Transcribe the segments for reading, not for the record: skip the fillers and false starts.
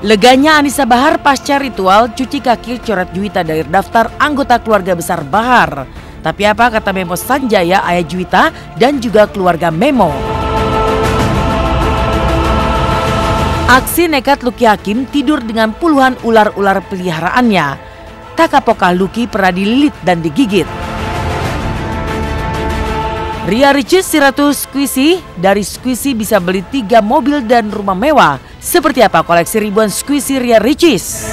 Leganya Anissa Bahar pasca ritual cuci kaki coret Juwita dari daftar anggota keluarga besar Bahar. Tapi apa kata Memo Sanjaya, ayah Juwita dan juga keluarga Memo? Aksi nekat Lucky Hakim tidur dengan puluhan ular-ular peliharaannya. Tak kapokah Lucky pernah dililit dan digigit. Ria Ricis si Ratu Squishy, dari Squishy bisa beli 3 mobil dan rumah mewah. Seperti apa koleksi ribuan Squishy Ria Ricis?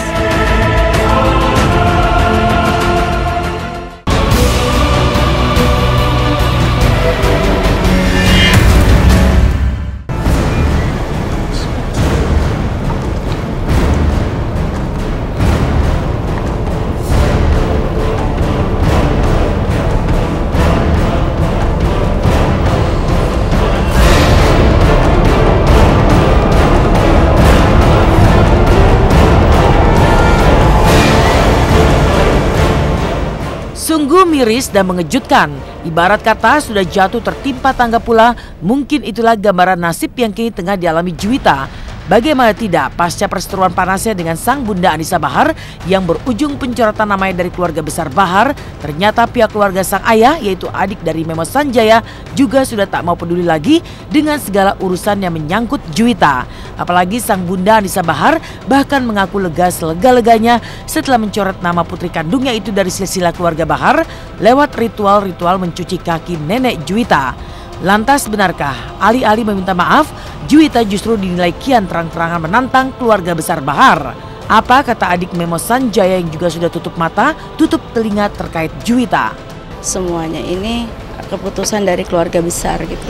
Sungguh miris dan mengejutkan. Ibarat kata sudah jatuh tertimpa tangga pula, mungkin itulah gambaran nasib yang kini tengah dialami Juwita. Bagaimana tidak pasca perseteruan panasnya dengan sang bunda Anissa Bahar yang berujung pencorotan namanya dari keluarga besar Bahar, ternyata pihak keluarga sang ayah yaitu adik dari Memo Sanjaya juga sudah tak mau peduli lagi dengan segala urusan yang menyangkut Juwita. Apalagi sang bunda Anissa Bahar bahkan mengaku lega selega-leganya setelah mencoret nama putri kandungnya itu dari silsilah keluarga Bahar lewat ritual-ritual mencuci kaki nenek Juwita. Lantas benarkah alih-alih meminta maaf, Juwita justru dinilai kian terang-terangan menantang keluarga besar Bahar? Apa kata adik Memo Sanjaya yang juga sudah tutup mata, tutup telinga terkait Juwita? Semuanya ini keputusan dari keluarga besar gitu.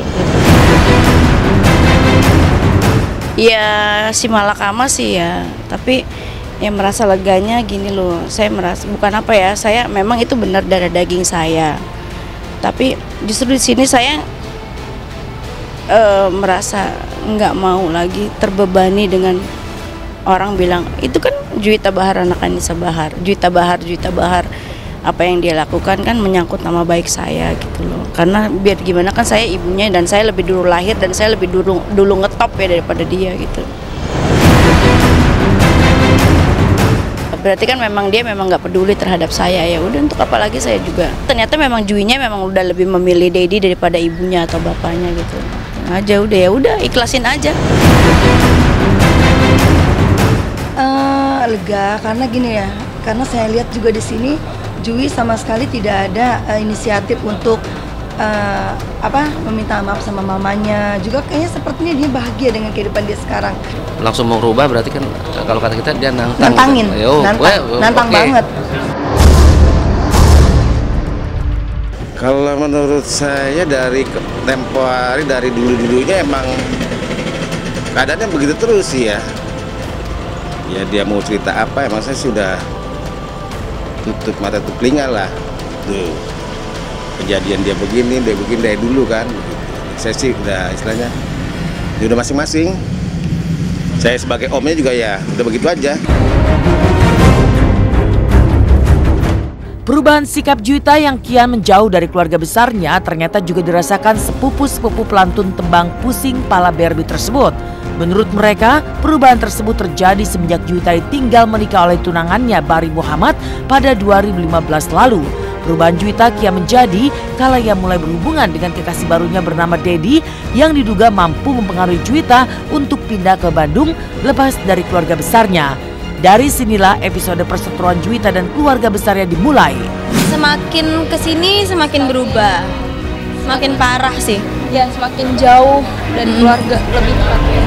Ya si malakama sih ya, tapi yang merasa leganya gini loh, saya merasa bukan apa ya, saya memang itu benar darah daging saya. Tapi justru di sini saya merasa nggak mau lagi terbebani dengan orang bilang itu kan Juwita Bahar anak Anissa Bahar, Juwita Bahar, apa yang dia lakukan kan menyangkut nama baik saya gitu loh. Karena biar gimana kan saya ibunya dan saya lebih dulu lahir dan saya lebih dulu ngetop ya daripada dia gitu. Berarti kan memang dia memang nggak peduli terhadap saya, ya udah untuk apa lagi saya juga. Ternyata memang Juwinya memang udah lebih memilih Dedi daripada ibunya atau bapaknya gitu. Aja udah ya udah ikhlasin aja. Lega karena gini ya, karena saya lihat juga di sini Juwi sama sekali tidak ada inisiatif untuk meminta maaf sama mamanya. Juga kayaknya sepertinya dia bahagia dengan kehidupan dia sekarang. Langsung mau rubah berarti kan kalau kata kita dia nantangin, nantang okay. Banget. Kalau menurut saya dari tempo hari dari dulu-dulunya emang keadaannya begitu terus sih ya. Ya dia mau cerita apa emang saya sudah tutup mata tutup telinga lah. Tuh kejadian dia begini dari dulu kan. Saya sih udah istilahnya dia udah masing-masing. Saya sebagai omnya juga ya udah begitu aja. Perubahan sikap Juwita yang kian menjauh dari keluarga besarnya ternyata juga dirasakan sepupu-sepupu pelantun tembang Pusing Pala Berbi tersebut. Menurut mereka, perubahan tersebut terjadi semenjak Juwita ditinggal menikah oleh tunangannya Bari Muhammad pada 2015 lalu. Perubahan Juwita kian menjadi kala ia mulai berhubungan dengan kekasih barunya bernama Dedi yang diduga mampu mempengaruhi Juwita untuk pindah ke Bandung lepas dari keluarga besarnya. Dari sinilah episode perseteruan Juwita dan keluarga besarnya dimulai. Semakin kesini semakin berubah, semakin parah sih. Ya semakin jauh dari keluarga lebih tepatnya.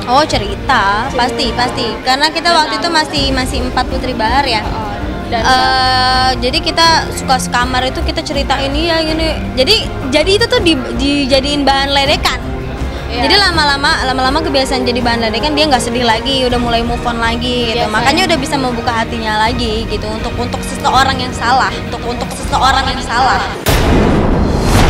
Oh cerita, pasti. Karena kita waktu itu masih 4 putri Bahar ya. Jadi kita suka sekamar itu kita ceritain ya gini. Jadi itu tuh dijadiin bahan ledekan. Yeah. Jadi lama-lama kebiasaan jadi bahan ledekan, dia nggak sedih lagi, udah mulai move on lagi gitu. Yes, makanya udah bisa membuka hatinya lagi gitu untuk seseorang yang salah, untuk seseorang yang salah.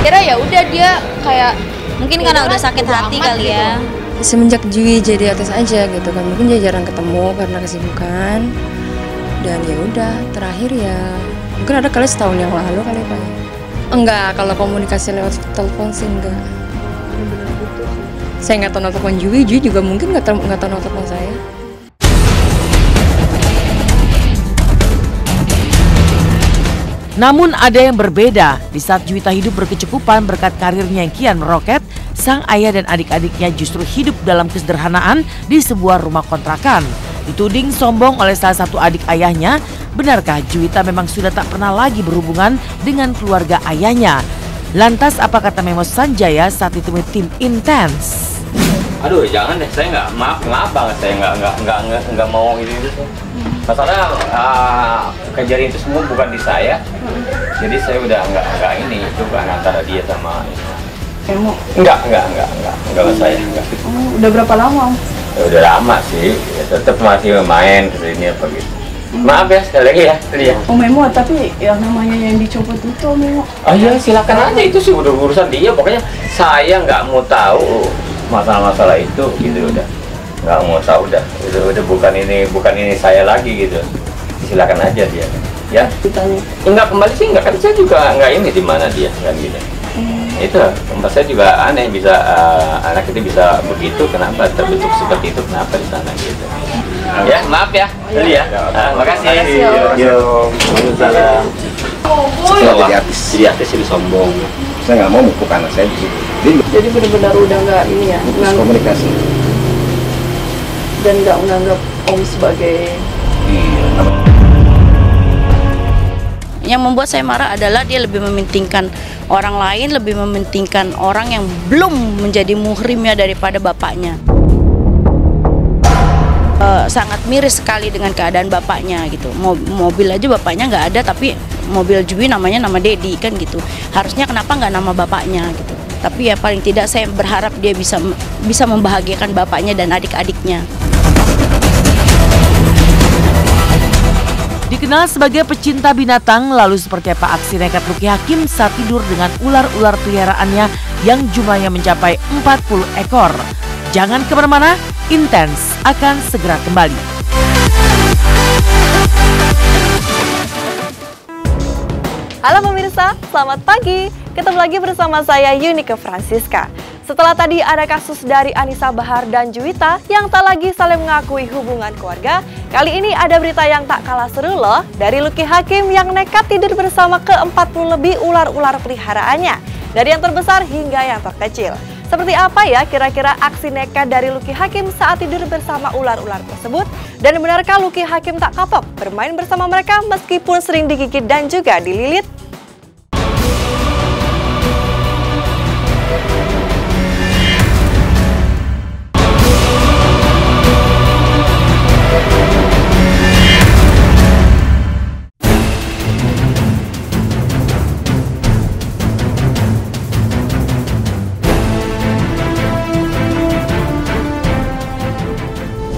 Kira ya udah dia kayak mungkin karena udah sakit hati kali gitu. Ya. Semenjak Juwi jadi artis aja gitu kan, mungkin dia jarang ketemu karena kesibukan. Dan ya udah terakhir ya mungkin ada kali setahun yang lalu kali Pak. Enggak, kalau komunikasi lewat telepon sih enggak. benar-benar butuh. Saya nggak tahu telepon Jui juga mungkin nggak tahu telepon saya. Namun ada yang berbeda. Di saat Juwita hidup berkecukupan berkat karirnya yang kian meroket, sang ayah dan adik-adiknya justru hidup dalam kesederhanaan di sebuah rumah kontrakan. Dituding sombong oleh salah satu adik ayahnya, benarkah Juwita memang sudah tak pernah lagi berhubungan dengan keluarga ayahnya? Lantas apa kata Memo Sanjaya saat ditemui tim Intens? Aduh, jangan deh, saya nggak, maaf banget, saya nggak mau itu. Masalah kejadian itu semua bukan di saya, jadi saya udah nggak ini, itu kan antara dia sama Memo? Enggak saya. Enggak. Udah berapa lama? Ya, udah lama sih, ya, tetap masih main kesini apa gitu. Maaf ya sekali lagi ya. Oh Memo, tapi yang namanya yang dicopot itu Memo. Oh iya, silakan aja, itu sih udah urusan dia. Pokoknya saya nggak mau tahu masalah-masalah itu gitu, udah nggak mau tahu, udah bukan ini saya lagi gitu. Silakan aja dia, ya. Ditanya. Enggak, kembali sih enggak, kan saya juga nggak ini di mana dia kan gitu. Itu tempat saya juga aneh, bisa anak itu bisa begitu, kenapa terbentuk seperti itu, kenapa di sana gitu. Ya maaf ya, tadi ya. Makasih. Yo, waalaikumsalam. Jadi artis ini sombong. Saya nggak mau mukul anak saya di situ. Jadi benar-benar udah nggak ini ya, Putus komunikasi. dan nggak menganggap Om sebagai. Yang membuat saya marah adalah dia lebih mementingkan orang lain, lebih mementingkan orang yang belum menjadi muhrimnya daripada bapaknya. Sangat miris sekali dengan keadaan bapaknya gitu. Mobil aja bapaknya nggak ada, tapi mobil Jui namanya nama Dedi kan gitu. Harusnya kenapa nggak nama bapaknya gitu. Tapi ya paling tidak saya berharap dia bisa membahagiakan bapaknya dan adik-adiknya. Dikenal sebagai pecinta binatang, lalu seperti apa aksi nekat Lucky Hakim saat tidur dengan ular-ular peliharaannya yang jumlahnya mencapai 40 ekor. Jangan kemana-mana, Intens akan segera kembali. Halo pemirsa, selamat pagi. Ketemu lagi bersama saya Yunike Francisca. Setelah tadi ada kasus dari Anissa Bahar dan Juwita yang tak lagi saling mengakui hubungan keluarga, kali ini ada berita yang tak kalah seru loh dari Lucky Hakim yang nekat tidur bersama ke-40 lebih ular-ular peliharaannya, dari yang terbesar hingga yang terkecil. Seperti apa ya kira-kira aksi nekat dari Lucky Hakim saat tidur bersama ular-ular tersebut? Dan benarkah Lucky Hakim tak kapok bermain bersama mereka meskipun sering digigit dan juga dililit?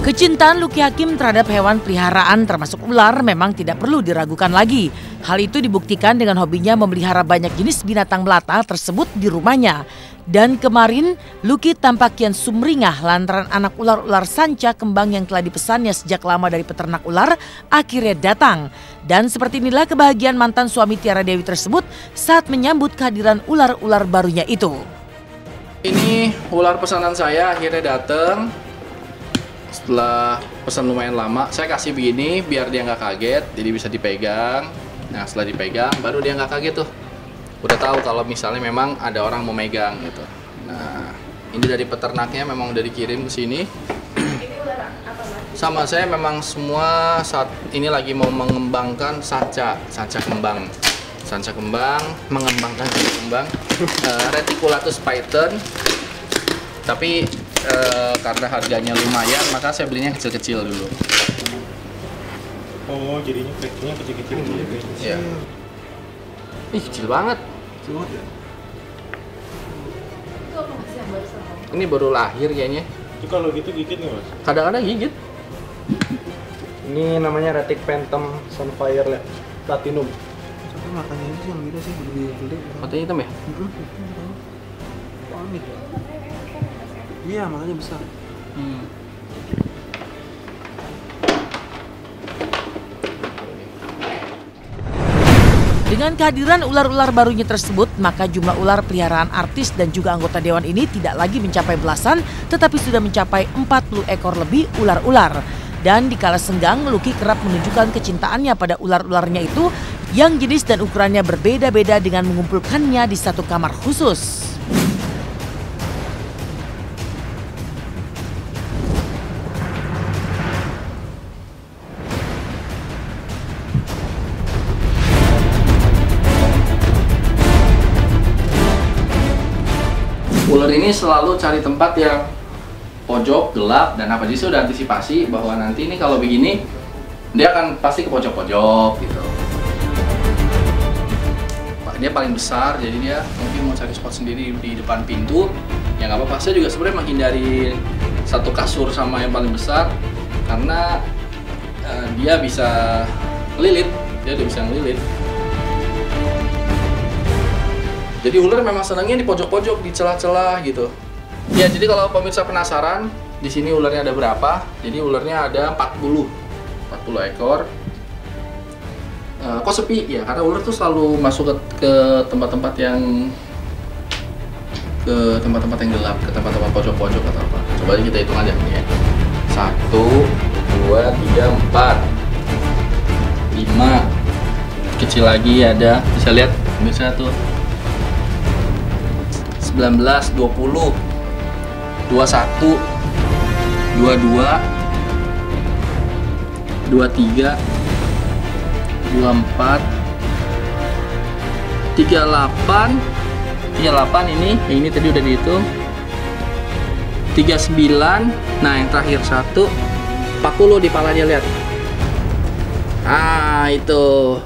Kecintaan Lucky Hakim terhadap hewan peliharaan termasuk ular memang tidak perlu diragukan lagi. Hal itu dibuktikan dengan hobinya memelihara banyak jenis binatang melata tersebut di rumahnya. Dan kemarin Lucky tampak kian sumringah lantaran anak ular-ular sanca kembang yang telah dipesannya sejak lama dari peternak ular akhirnya datang. Dan seperti inilah kebahagiaan mantan suami Tiara Dewi tersebut saat menyambut kehadiran ular-ular barunya itu. Ini ular pesanan saya akhirnya datang. Setelah pesan lumayan lama, saya kasih begini biar dia nggak kaget, jadi bisa dipegang. Nah setelah dipegang, baru dia nggak kaget tuh. Udah tahu kalau misalnya memang ada orang mau megang gitu. Nah ini dari peternaknya memang udah dikirim ke sini. Sama saya memang semua saat ini lagi mau mengembangkan sanca kembang. Sanca kembang, mengembangkan kembang. Reticulatus python. Tapi karena harganya lumayan, maka saya belinya kecil-kecil dulu. Oh, jadinya packingnya kecil-kecil gitu ya? Iya. Ih, kecil banget. Kecil banget ya? Ini baru lahir kayaknya. Itu kalau gitu gigit nggak mas? Kadang-kadang gigit. Ini namanya Retic Phantom Sunfire Platinum. Tapi matanya itu yang beda sih, lebih gede. Matanya hitam ya? Panik. Iya, matanya besar. Dengan kehadiran ular-ular barunya tersebut, maka jumlah ular peliharaan artis dan juga anggota dewan ini tidak lagi mencapai belasan, tetapi sudah mencapai 40 ekor lebih ular-ular. Dan dikala senggang, Lucky kerap menunjukkan kecintaannya pada ular-ularnya itu yang jenis dan ukurannya berbeda-beda dengan mengumpulkannya di satu kamar khusus. Ular ini selalu cari tempat yang pojok, gelap, dan apa, jadi saya udah antisipasi bahwa nanti ini kalau begini dia akan pasti ke pojok-pojok gitu. Dia paling besar, jadi dia mungkin mau cari spot sendiri di depan pintu. Ya nggak apa-apa, saya juga sebenarnya menghindari satu kasur sama yang paling besar karena dia bisa ngelilit, dia udah bisa ngelilit. Jadi ular memang senangnya di pojok-pojok, di celah-celah gitu. Ya, jadi kalau pemirsa penasaran, di sini ularnya ada berapa? Jadi ularnya ada 40 ekor. Kok sepi? Ya, karena ular tuh selalu masuk ke tempat-tempat yang gelap, ke tempat-tempat pojok-pojok atau apa. Coba aja kita hitung aja nih ya. 1, 2, 3, 4, 5. Kecil lagi ada, bisa lihat pemirsa tuh. 19, 20, 21, 22, 23, 24, 38 ini tadi udah dihitung. 39, nah yang terakhir 1, 40 di palanya, lihat. Itu.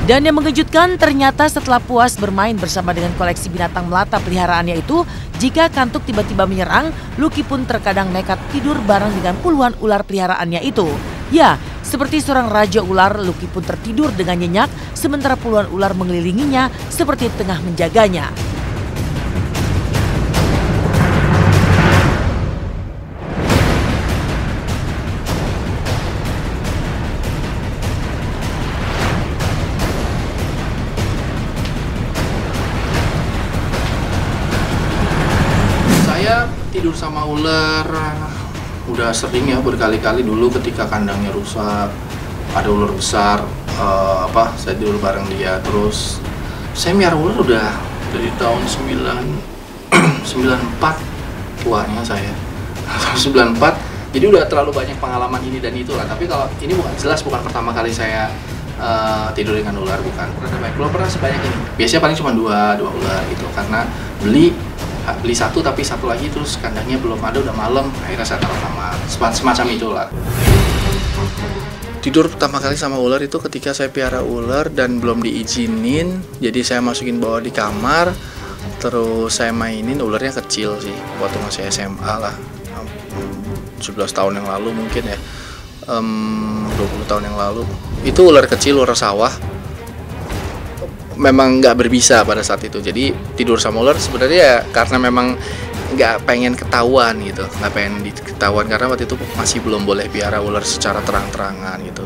Dan yang mengejutkan, ternyata setelah puas bermain bersama dengan koleksi binatang melata peliharaannya itu, jika kantuk tiba-tiba menyerang, Lucky pun terkadang nekat tidur bareng dengan puluhan ular peliharaannya itu. Ya, seperti seorang raja ular, Lucky pun tertidur dengan nyenyak, sementara puluhan ular mengelilinginya seperti tengah menjaganya. Tidur sama ular udah sering ya, berkali-kali. Dulu ketika kandangnya rusak, ada ular besar, saya tidur bareng dia. Terus saya miara ular udah dari tahun 94 tuanya saya. Tahun 94, jadi udah terlalu banyak pengalaman ini dan itu lah. Tapi kalau ini bukan pertama kali saya tidur dengan ular, bukan belum pernah sebanyak ini. Biasanya paling cuma dua ular gitu, karena beli satu tapi satu lagi terus kandangnya belum ada, udah malam, akhirnya saya taruh kamar, semacam itulah. Tidur pertama kali sama ular itu ketika saya piara ular dan belum diizinin, jadi saya masukin bawa di kamar, terus saya mainin. Ularnya kecil sih, waktu masih SMA lah, 17 tahun yang lalu mungkin ya, 20 tahun yang lalu. Itu ular kecil, ular sawah. Memang nggak berbisa pada saat itu, jadi tidur sama ular sebenarnya ya karena memang nggak pengen ketahuan gitu, nggak pengen diketahuan karena waktu itu masih belum boleh piara ular secara terang-terangan gitu.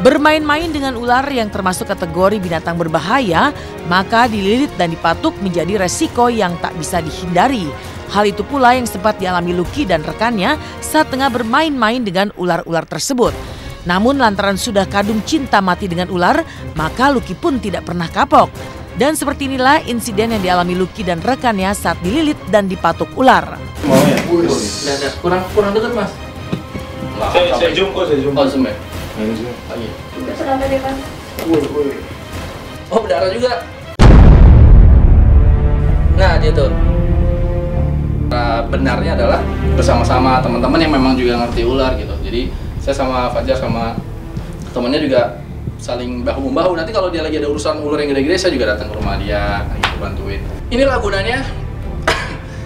Bermain-main dengan ular yang termasuk kategori binatang berbahaya, maka dililit dan dipatuk menjadi resiko yang tak bisa dihindari. Hal itu pula yang sempat dialami Lucky dan rekannya saat tengah bermain-main dengan ular-ular tersebut. Namun lantaran sudah kadung cinta mati dengan ular, maka Lucky pun tidak pernah kapok. Dan seperti inilah insiden yang dialami Lucky dan rekannya saat dililit dan dipatuk ular. Mau ya? Kurang dekat, Mas. Saya zoom kok, saya zoom. Oh, zoom ya? Udah selama dia kan. Oh, berdarah juga. Nah, dia tuh. Benarnya adalah bersama-sama teman-teman yang memang juga ngerti ular gitu. Jadi saya sama Fajar sama temannya juga saling bahu-membahu. Nanti kalau dia lagi ada urusan ular yang gede-gede, saya juga datang ke rumah dia, gitu, bantuin. Inilah gunanya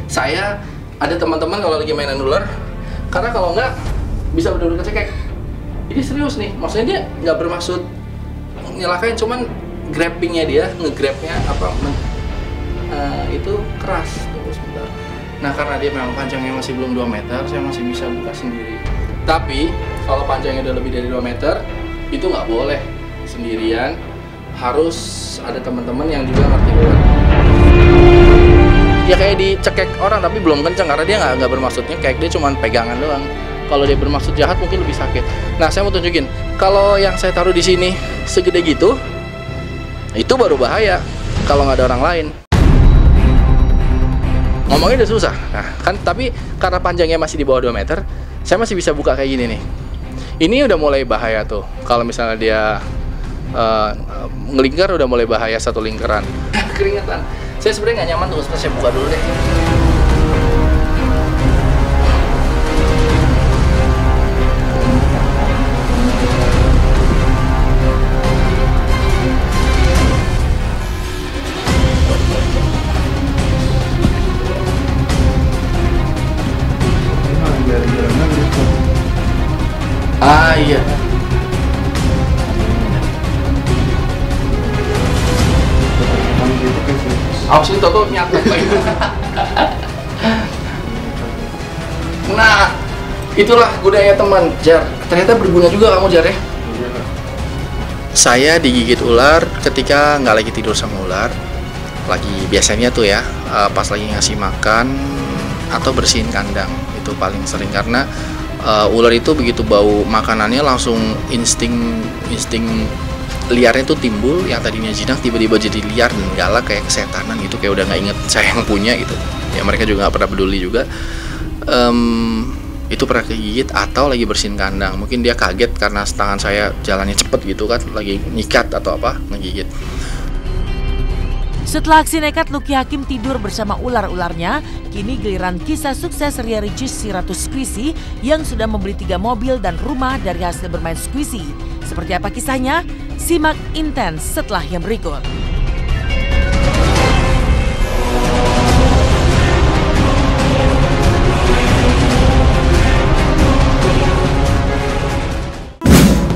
saya ada teman-teman kalau lagi mainan ular, karena kalau nggak bisa benar-benar kecekek. Ini serius nih, maksudnya dia nggak bermaksud nyelakain, cuman grabbingnya dia, nge-grabnya itu keras. Terus bentar. Nah karena dia memang panjangnya masih belum 2 meter, saya masih bisa buka sendiri. Tapi kalau panjangnya udah lebih dari 2 meter, itu nggak boleh sendirian, harus ada teman-teman yang juga ngerti ular. Ya kayak dicekek orang tapi belum kenceng, karena dia nggak bermaksudnya kayak dia cuma pegangan doang. Kalau dia bermaksud jahat mungkin lebih sakit. Nah, saya mau tunjukin, kalau yang saya taruh di sini segede gitu, itu baru bahaya kalau nggak ada orang lain. Ngomongnya udah susah. Nah, kan tapi karena panjangnya masih di bawah 2 meter, saya masih bisa buka kayak gini nih. Ini udah mulai bahaya tuh. Kalau misalnya dia ngelingkar udah mulai bahaya satu lingkaran. Keringetan. Saya sebenarnya nggak nyaman tuh, saya buka dulu deh. Ah iya. Awas itu tuh nyatu. Nah, itulah gunanya teman, Jar. Ternyata berguna juga kamu, Jar ya. Saya digigit ular ketika nggak lagi tidur sama ular. Lagi biasanya tuh ya, pas lagi ngasih makan atau bersihin kandang. Itu paling sering karena ular itu begitu bau makanannya langsung insting liarnya tuh timbul, yang tadinya jinak tiba-tiba jadi liar dan galak kayak kesetanan gitu, kayak udah nggak inget saya yang punya gitu. Ya mereka juga nggak pernah peduli juga. Itu pernah kegigit atau lagi bersihin kandang. Mungkin dia kaget karena tangan saya jalannya cepet gitu kan, lagi nyikat atau apa, ngegigit. Setelah aksi nekat Lucky Hakim tidur bersama ular-ularnya, kini giliran kisah sukses Ria Ricis si Ratu Squishy yang sudah membeli 3 mobil dan rumah dari hasil bermain squishy. Seperti apa kisahnya? Simak intens setelah yang berikut.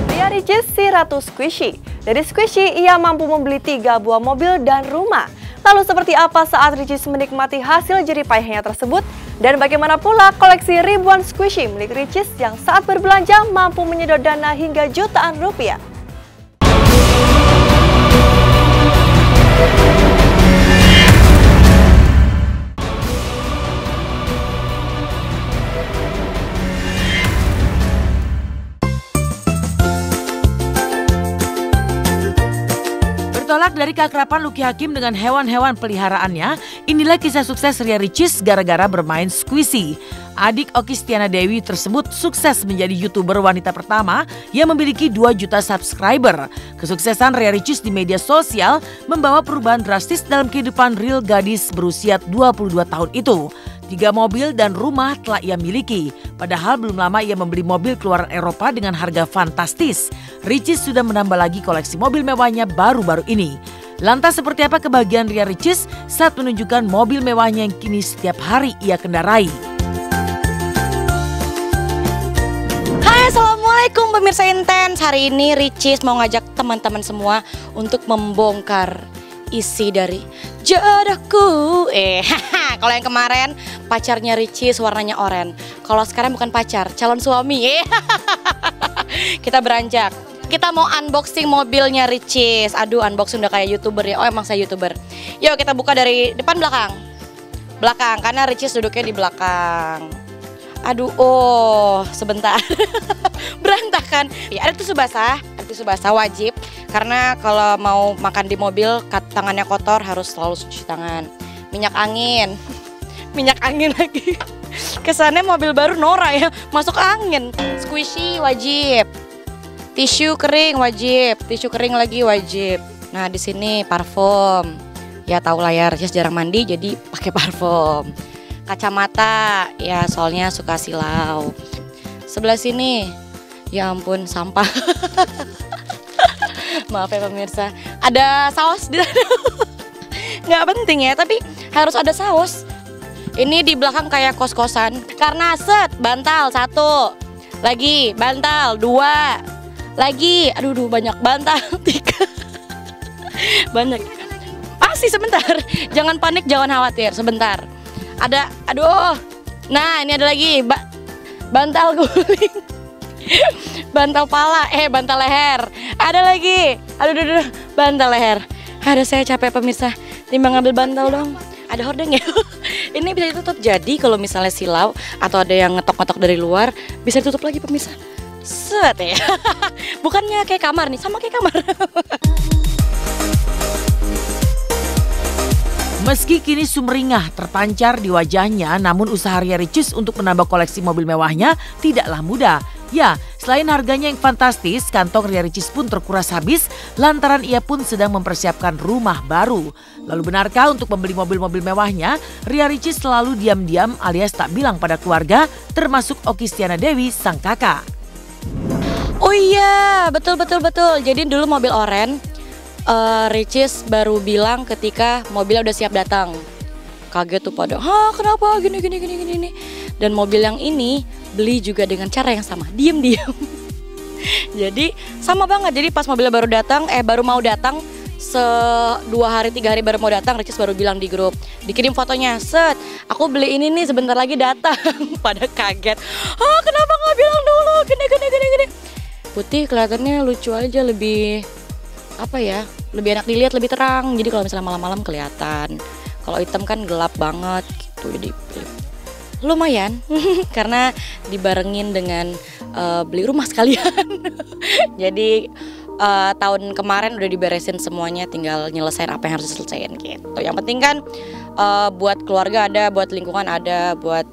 Ria Ricis si Ratu Squishy. Dari Squishy, ia mampu membeli 3 buah mobil dan rumah. Lalu seperti apa saat Ricis menikmati hasil jerih payahnya tersebut? Dan bagaimana pula koleksi ribuan Squishy milik Ricis yang saat berbelanja mampu menyedot dana hingga jutaan rupiah? Bertolak dari keakraban Lucky Hakim dengan hewan-hewan peliharaannya, inilah kisah sukses Ria Ricis gara-gara bermain squishy. Adik Oki Stiana Dewi tersebut sukses menjadi YouTuber wanita pertama yang memiliki 2 juta subscriber. Kesuksesan Ria Ricis di media sosial membawa perubahan drastis dalam kehidupan real gadis berusia 22 tahun itu. 3 mobil dan rumah telah ia miliki. Padahal belum lama ia membeli mobil keluaran Eropa dengan harga fantastis. Ricis sudah menambah lagi koleksi mobil mewahnya baru-baru ini. Lantas seperti apa kebahagiaan Ria Ricis saat menunjukkan mobil mewahnya yang kini setiap hari ia kendarai? Hai, assalamualaikum pemirsa Intens. Hari ini Ricis mau ngajak teman-teman semua untuk membongkar isi dari jodohku. Kalau yang kemarin pacarnya Ricis warnanya oranye. Kalau sekarang bukan pacar, calon suami. Kita beranjak. Kita mau unboxing mobilnya Ricis. Aduh, unboxing udah kayak YouTuber ya. Oh, emang saya YouTuber. Yuk kita buka dari depan belakang. Belakang, karena Ricis duduknya di belakang. Aduh, oh, sebentar. Berantakan. Ya, ada tisu basah. Tisu basah wajib. Karena kalau mau makan di mobil, tangannya kotor harus selalu cuci tangan. Minyak angin. Minyak angin lagi. Kesannya mobil baru Nora ya, masuk angin. Squishy wajib. Tisu kering wajib. Tisu kering lagi wajib. Nah, di sini parfum. Ya tahu lah ya, Ricis jarang mandi jadi pakai parfum. Kacamata, ya soalnya suka silau. Sebelah sini, ya ampun sampah. Maaf ya pemirsa, ada saus di sana. Nggak penting ya, tapi harus ada saus. Ini di belakang kayak kos-kosan. Karena set, bantal 1. Lagi, bantal 2. Lagi, aduh banyak bantal 3. Banyak. Pasti sebentar, jangan panik, jangan khawatir, sebentar. Ada, aduh. Nah, ini ada lagi, bantal guling. Bantal pala, bantal leher. Ada lagi. Aduh, bantal leher. Aduh, saya capek pemirsa. Timbang ngambil bantal dong. Ada hordeng ya. Ini bisa ditutup. Jadi kalau misalnya silau atau ada yang ngetok-ngetok dari luar, bisa ditutup lagi pemirsa. Set ya. Bukannya kayak kamar nih, sama kayak kamar. Meski kini sumringah terpancar di wajahnya, namun usaha Ria Ricis untuk menambah koleksi mobil mewahnya tidaklah mudah. Ya, selain harganya yang fantastis, kantong Ria Ricis pun terkuras habis lantaran ia pun sedang mempersiapkan rumah baru. Lalu benarkah untuk membeli mobil-mobil mewahnya, Ria Ricis selalu diam-diam alias tak bilang pada keluarga, termasuk Okky Stiana Dewi, sang kakak? Oh iya, betul. Jadi dulu mobil oren, Ricis baru bilang ketika mobilnya udah siap datang. Kaget tuh pada, kenapa gini. Dan mobil yang ini beli juga dengan cara yang sama, diam-diam. Jadi sama banget, jadi pas mobilnya baru datang, baru mau datang, 2 hari 3 hari baru mau datang, Ricis baru bilang di grup, dikirim fotonya, set, aku beli ini nih sebentar lagi datang. Pada kaget, kenapa nggak bilang dulu, gini. Putih kelihatannya lucu aja, lebih lebih enak dilihat, lebih terang. Jadi kalau misalnya malam-malam kelihatan. Kalau hitam kan gelap banget gitu. Jadi lumayan karena dibarengin dengan beli rumah sekalian. Jadi tahun kemarin udah diberesin semuanya, tinggal nyelesain apa yang harus diselesaikan gitu. Yang penting kan buat keluarga ada, buat lingkungan ada, buat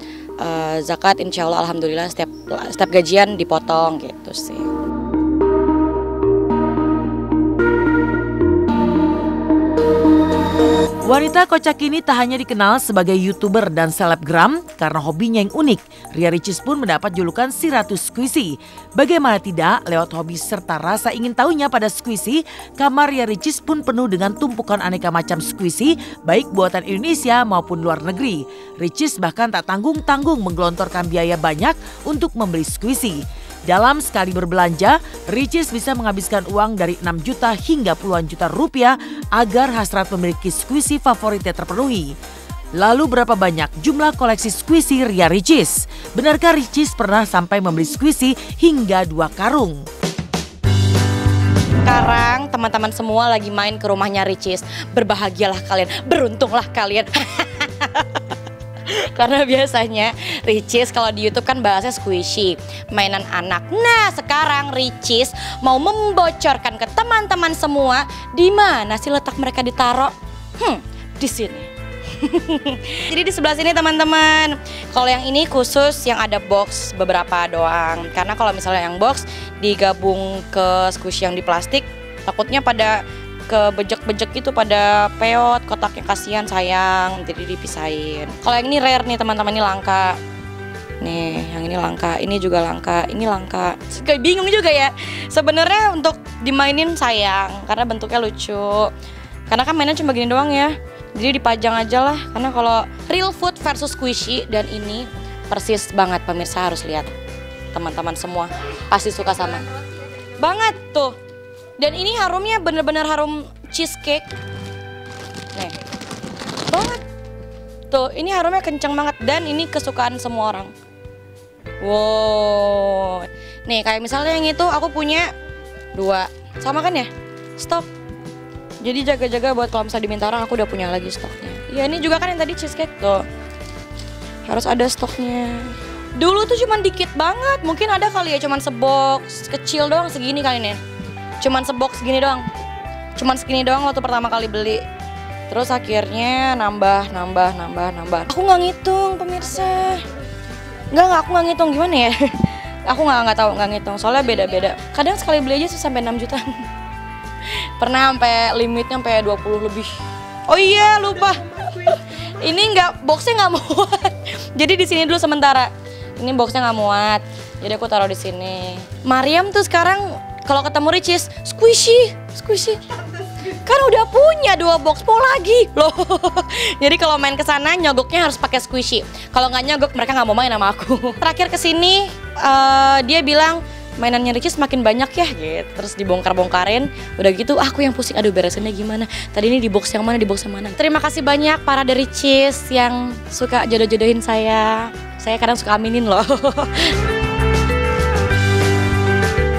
zakat insya Allah alhamdulillah setiap gajian dipotong gitu sih. Wanita kocak ini tak hanya dikenal sebagai YouTuber dan selebgram karena hobinya yang unik. Ria Ricis pun mendapat julukan si Ratu Squishy. Bagaimana tidak, lewat hobi serta rasa ingin tahunya pada squishy, kamar Ria Ricis pun penuh dengan tumpukan aneka macam squishy, baik buatan Indonesia maupun luar negeri. Ricis bahkan tak tanggung-tanggung menggelontorkan biaya banyak untuk membeli squishy. Dalam sekali berbelanja, Ricis bisa menghabiskan uang dari 6 juta hingga puluhan juta rupiah agar hasrat memiliki squishy favoritnya terpenuhi. Lalu berapa banyak jumlah koleksi squishy Ria Ricis? Benarkah Ricis pernah sampai membeli squishy hingga 2 karung? Sekarang teman-teman semua lagi main ke rumahnya Ricis. Berbahagialah kalian, beruntunglah kalian. Karena biasanya Ricis kalau di YouTube kan bahasnya squishy, mainan anak. Nah, sekarang Ricis mau membocorkan ke teman-teman semua di mana sih letak mereka ditaruh? Di sini. Jadi di sebelah sini teman-teman. Kalau yang ini khusus yang ada box beberapa doang. Karena kalau misalnya yang box digabung ke squishy yang di plastik, takutnya pada kebejek-bejek gitu, pada peot, kotaknya kasihan sayang, jadi dipisahin. Kalau yang ini rare nih teman-teman, ini langka. Nih, yang ini langka, ini juga langka, ini langka. Kayak bingung juga ya. Sebenarnya untuk dimainin sayang karena bentuknya lucu. Karena kan mainnya cuma gini doang ya. Jadi dipajang aja lah. Karena kalau real food versus squishy dan ini persis banget, pemirsa harus lihat. Teman-teman semua pasti suka sama. Banget tuh. Dan ini harumnya bener-bener harum cheesecake. Nih, banget. Tuh, ini harumnya kenceng banget dan ini kesukaan semua orang. Wow. Nih, kayak misalnya yang itu aku punya 2. Sama kan ya? Stok. Jadi jaga-jaga buat kalau misalnya diminta orang, aku udah punya lagi stoknya. Ya, ini juga kan yang tadi cheesecake tuh. Harus ada stoknya. Dulu tuh cuman dikit banget. Mungkin ada kali ya cuman sebox kecil doang segini kali nih. Cuman sebox gini doang. Cuman segini doang waktu pertama kali beli. Terus akhirnya nambah. Aku nggak ngitung pemirsa. Nggak, aku nggak ngitung, gimana ya? Aku nggak tahu, nggak ngitung. Soalnya beda-beda. Kadang sekali beli aja sampai 6 juta. Pernah sampai limitnya sampai 20 lebih. Oh iya, lupa. Ini boxnya nggak muat. Jadi di sini dulu sementara. Ini boxnya nggak muat. Jadi aku taruh di sini. Mariam tuh sekarang kalau ketemu Ricis, squishy. Kan udah punya 2 box, mau lagi loh. Jadi kalau main ke sana nyogoknya harus pakai squishy. Kalau nggak nyogok mereka nggak mau main sama aku. Terakhir kesini dia bilang mainannya Ricis makin banyak ya gitu. Terus dibongkar-bongkarin. Udah gitu aku yang pusing, aduh beresinnya gimana. Tadi ini di box yang mana, di box yang mana. Terima kasih banyak para dari Ricis yang suka jodoh-jodohin saya. Saya kadang suka aminin loh.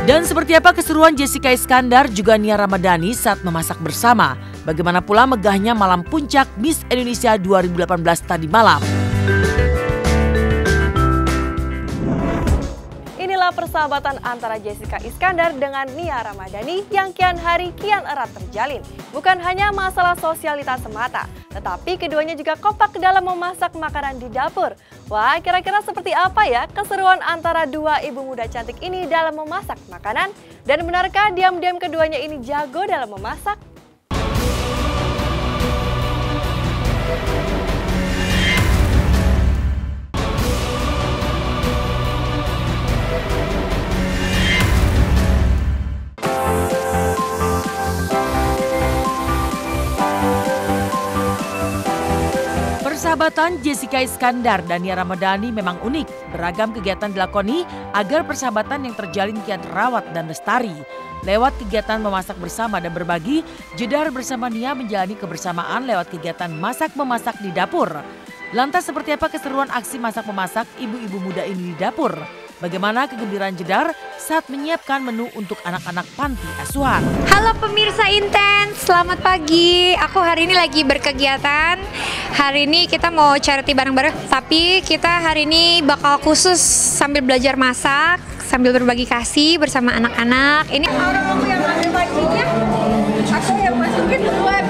Dan seperti apa keseruan Jessica Iskandar juga Nia Ramadhani saat memasak bersama? Bagaimana pula megahnya malam puncak Miss Indonesia 2018 tadi malam? Inilah persahabatan antara Jessica Iskandar dengan Nia Ramadhani yang kian hari kian erat terjalin. Bukan hanya masalah sosialitas semata, tetapi keduanya juga kompak dalam memasak makanan di dapur. Wah, kira-kira seperti apa ya keseruan antara dua ibu muda cantik ini dalam memasak makanan? Dan benarkah diam-diam keduanya ini jago dalam memasak? Persahabatan Jessica Iskandar dan Nia Ramadhani memang unik. Beragam kegiatan dilakoni agar persahabatan yang terjalin kian terawat dan lestari. Lewat kegiatan memasak bersama dan berbagi, Jedar bersama Nia menjalani kebersamaan lewat kegiatan masak-memasak di dapur. Lantas seperti apa keseruan aksi masak-memasak ibu-ibu muda ini di dapur? Bagaimana kegembiraan Jedar saat menyiapkan menu untuk anak-anak panti asuhan? Halo pemirsa Intens, selamat pagi. Aku hari ini lagi berkegiatan. Hari ini kita mau charity bareng-bareng, tapi kita hari ini bakal khusus sambil belajar masak, sambil berbagi kasih bersama anak-anak. Ini orang aku yang ambil pancinya, aku yang masukin duluan.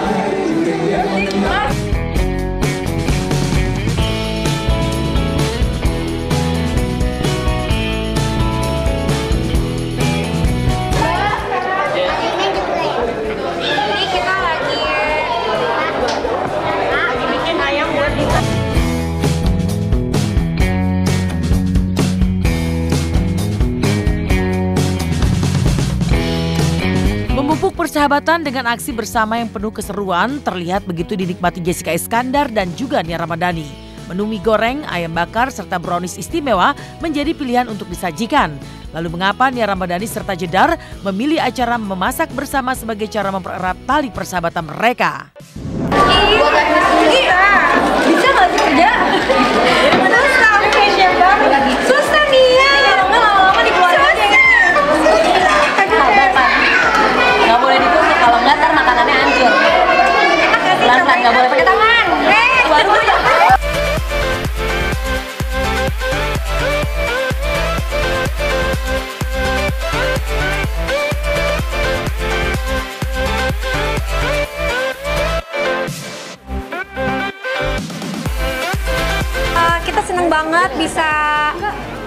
Memupuk persahabatan dengan aksi bersama yang penuh keseruan terlihat begitu dinikmati Jessica Iskandar dan juga Nia Ramadhani. Menu mie goreng, ayam bakar, serta brownies istimewa menjadi pilihan untuk disajikan. Lalu mengapa Nia Ramadhani serta Jedar memilih acara memasak bersama sebagai cara mempererat tali persahabatan mereka? Bisa nggak sih kerja? Susah nih ya. Lama-lama dikeluarin aja gitu. Nggak boleh ditusuk, kalau nggak ntar makanannya hancur. Pelan-pelan, nggak boleh pakai tangan. Baru aja. Kita seneng banget bisa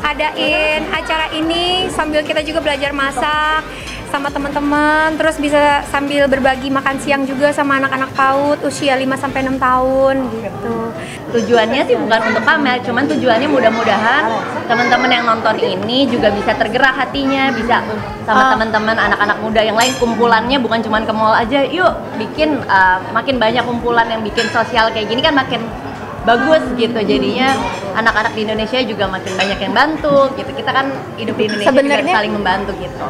adain acara ini sambil kita juga belajar masak sama teman-teman, terus bisa sambil berbagi makan siang juga sama anak-anak PAUD usia 5-6 tahun gitu. Tujuannya sih bukan untuk pamer, cuman tujuannya mudah-mudahan teman-teman yang nonton ini juga bisa tergerak hatinya, bisa sama teman-teman anak-anak muda yang lain kumpulannya bukan cuman ke mall aja, yuk bikin makin banyak kumpulan yang bikin sosial kayak gini kan makin bagus gitu, jadinya anak-anak di Indonesia juga makin banyak yang bantu gitu. Kita kan hidup di Indonesia juga saling membantu gitu.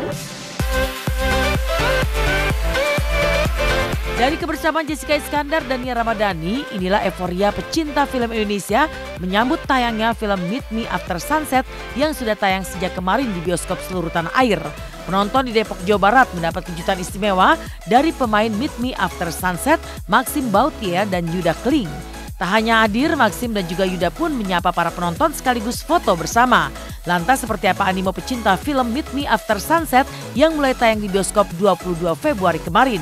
Dari kebersamaan Jessica Iskandar dan Nia Ramadhani, inilah euforia pecinta film Indonesia menyambut tayangnya film Meet Me After Sunset yang sudah tayang sejak kemarin di bioskop seluruh tanah air. Penonton di Depok, Jawa Barat mendapat kejutan istimewa dari pemain Meet Me After Sunset, Maxim Bauthier dan Yuda Kling. Tak hanya hadir, Maxim dan juga Yuda pun menyapa para penonton sekaligus foto bersama. Lantas seperti apa animo pecinta film Meet Me After Sunset yang mulai tayang di bioskop 22 Februari kemarin?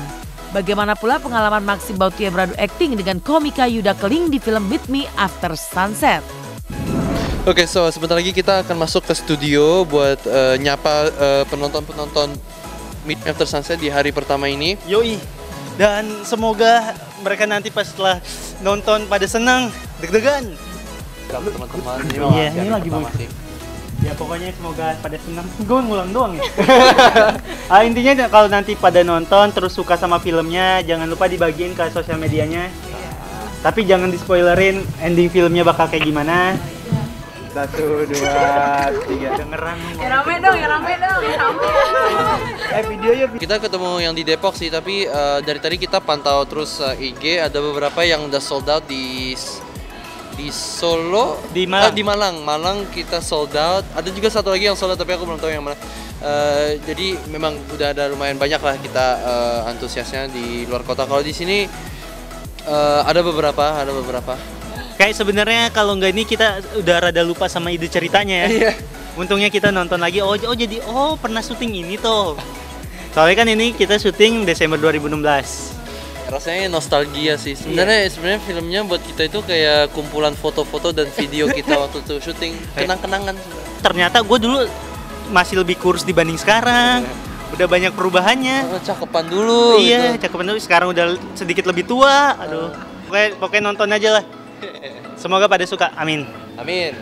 Bagaimana pula pengalaman Maxim Bauthier beradu akting dengan komika Yuda Kling di film Meet Me After Sunset? Oke, so sebentar lagi kita akan masuk ke studio buat nyapa penonton-penonton Meet Me After Sunset di hari pertama ini. Yoi, dan semoga mereka nanti pas setelah nonton pada senang, deg-degan. Teman-teman, ini lagi bu. Ya pokoknya semoga pada senang. Gue ngulang doang ya. Intinya kalau nanti pada nonton terus suka sama filmnya, jangan lupa dibagiin ke sosial medianya. Tapi jangan di-spoilerin ending filmnya bakal kayak gimana. 1, 2, 3. Dengeran. Ya rame dong, ya rame dong, ya rame. Videonya. Kita ketemu yang di Depok sih, tapi dari tadi kita pantau terus IG, ada beberapa yang udah sold out di Solo, di Malang. Malang kita sold out. Ada juga satu lagi yang sold out tapi aku belum tahu yang mana. Jadi memang udah ada lumayan banyak lah kita antusiasnya di luar kota. Kalau di sini ada beberapa. Kayak sebenarnya kalau nggak ini kita udah rada lupa sama ide ceritanya ya. Untungnya kita nonton lagi, jadi pernah syuting ini tuh. Soalnya kan ini kita syuting Desember 2016. Rasanya nostalgia sih. Sebenarnya filmnya buat kita itu kayak kumpulan foto-foto dan video kita waktu itu syuting, kenang-kenangan. Ternyata gue dulu masih lebih kurus dibanding sekarang. Udah banyak perubahannya. Cakepan dulu. Iya, cakepan dulu. Sekarang udah sedikit lebih tua. Aduh. Pokoknya nonton aja lah. Semoga pada suka. Amin. Amin.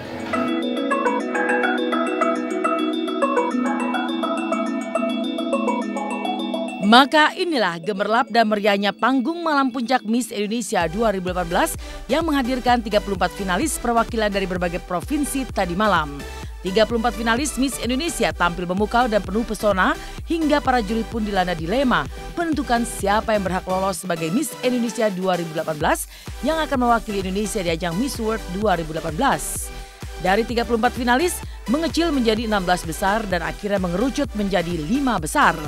Maka inilah gemerlap dan meriahnya panggung malam puncak Miss Indonesia 2018 yang menghadirkan 34 finalis perwakilan dari berbagai provinsi tadi malam. 34 finalis Miss Indonesia tampil memukau dan penuh pesona hingga para juri pun dilanda dilema menentukan siapa yang berhak lolos sebagai Miss Indonesia 2018 yang akan mewakili Indonesia di ajang Miss World 2018. Dari 34 finalis mengecil menjadi 16 besar dan akhirnya mengerucut menjadi 5 besar.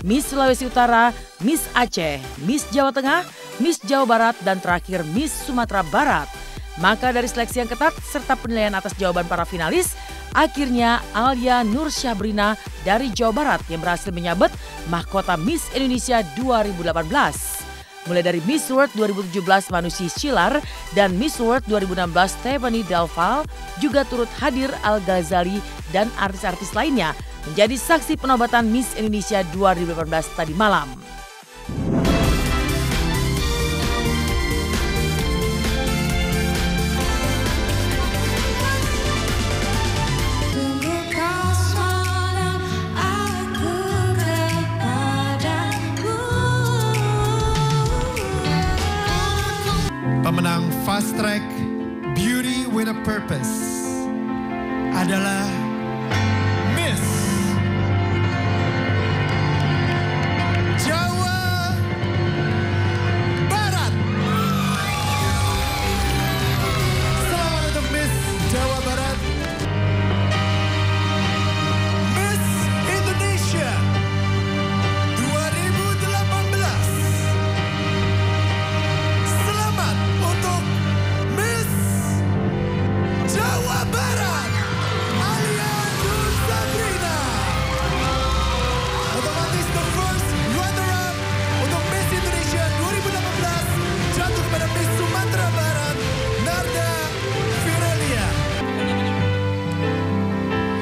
Miss Sulawesi Utara, Miss Aceh, Miss Jawa Tengah, Miss Jawa Barat, dan terakhir Miss Sumatera Barat. Maka dari seleksi yang ketat serta penilaian atas jawaban para finalis, akhirnya Alia Nur Sabrina dari Jawa Barat yang berhasil menyabet mahkota Miss Indonesia 2018. Mulai dari Miss World 2017 Manusi Shilar dan Miss World 2016 Stephanie Delval juga turut hadir Al-Ghazali dan artis-artis lainnya menjadi saksi penobatan Miss Indonesia 2018 tadi malam. Pemenang Fast Track Beauty with a Purpose adalah Miss Jawa Barat. Selamat untuk Miss Jawa Barat. Miss Indonesia 2018. Selamat untuk Miss Jawa Barat, Alia Nur Sabrina. Otomatis the first runner-up untuk Miss Indonesia 2018 jatuh kepada Miss Sumatera Barat, Narda Firelia.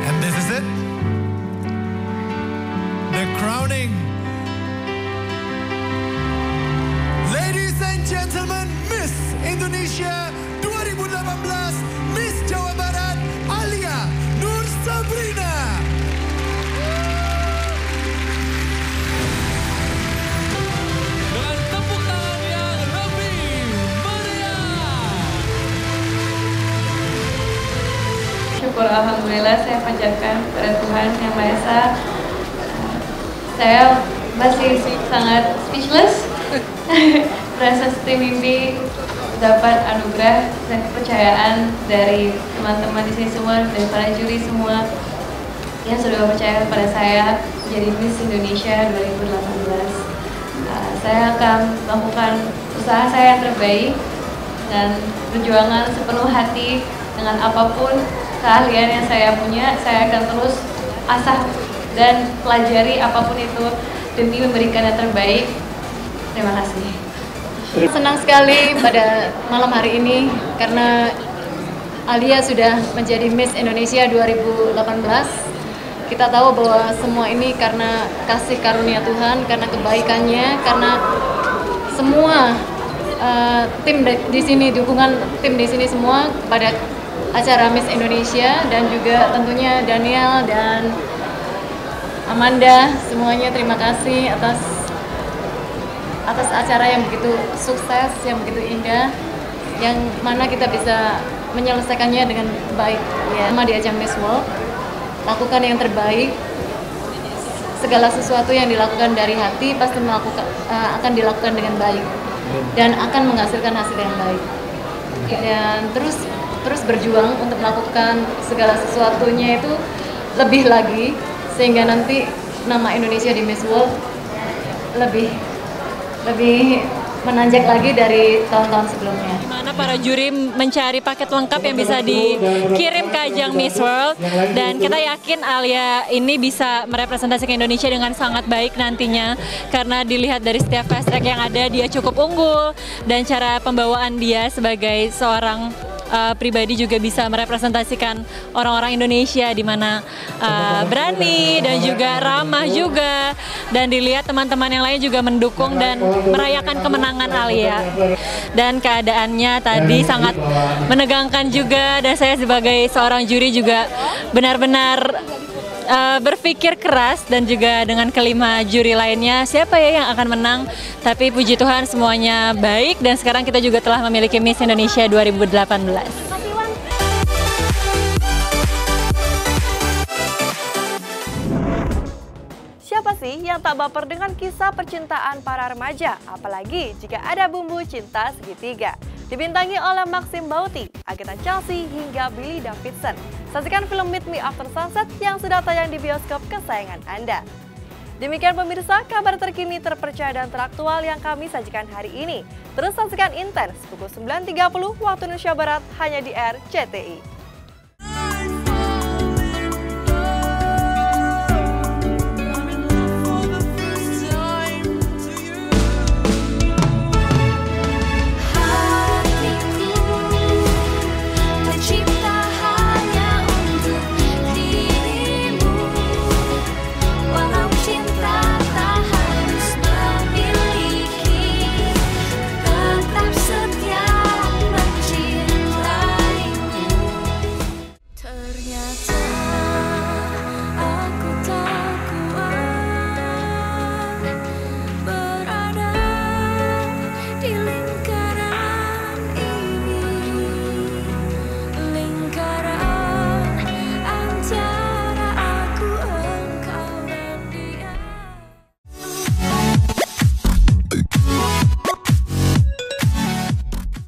And this is it, the crowning. Ladies and gentlemen, Miss Indonesia 2018, Miss Jawa Barat, Alia Nur Sabrina. Dengan tepuk tangan yang lebih meriah. Syukur alhamdulillah saya panjatkan kepada Tuhan Yang Maha Esa. Saya masih sangat speechless. Merasa seperti mimpi dapat anugerah dan kepercayaan dari teman-teman di sini semua, dari para juri semua yang sudah percaya kepada saya menjadi Miss Indonesia 2018. Saya akan melakukan usaha saya yang terbaik dan perjuangan sepenuh hati dengan apapun keahlian yang saya punya. Saya akan terus asah dan pelajari apapun itu demi memberikan yang terbaik. Terima kasih. Senang sekali pada malam hari ini karena Alia sudah menjadi Miss Indonesia 2018. Kita tahu bahwa semua ini karena kasih karunia Tuhan, karena kebaikannya, karena semua tim di sini, dukungan tim di sini semua pada acara Miss Indonesia, dan juga tentunya Daniel dan Amanda, semuanya terima kasih atas acara yang begitu sukses, yang begitu indah, yang mana kita bisa menyelesaikannya dengan baik. Ya, sama di ajang Miss World, lakukan yang terbaik. Segala sesuatu yang dilakukan dari hati pasti akan dilakukan dengan baik dan akan menghasilkan hasil yang baik. Dan terus berjuang untuk melakukan segala sesuatunya itu lebih lagi sehingga nanti nama Indonesia di Miss World lebih menanjak lagi dari tahun-tahun sebelumnya. Dimana para juri mencari paket lengkap yang bisa dikirim ke ajang Miss World, dan kita yakin Alia ini bisa merepresentasikan Indonesia dengan sangat baik nantinya, karena dilihat dari setiap fast track yang ada dia cukup unggul, dan cara pembawaan dia sebagai seorang pribadi juga bisa merepresentasikan orang-orang Indonesia, di mana berani dan juga ramah juga, dan dilihat teman-teman yang lain juga mendukung dan merayakan kemenangan Alia. Dan keadaannya tadi sangat menegangkan juga, dan saya sebagai seorang juri juga benar-benar berpikir keras, dan juga dengan kelima juri lainnya siapa ya yang akan menang, tapi puji Tuhan semuanya baik, dan sekarang kita juga telah memiliki Miss Indonesia 2018. Siapa sih yang tak baper dengan kisah percintaan para remaja, apalagi jika ada bumbu cinta segitiga? Dibintangi oleh Maxim Bauti, Agatha Chelsea, hingga Billy Davidson. Saksikan film Meet Me After Sunset yang sudah tayang di bioskop kesayangan Anda. Demikian pemirsa, kabar terkini, terpercaya dan teraktual yang kami sajikan hari ini. Terus saksikan Intens pukul 9.30 waktu Indonesia Barat hanya di RCTI.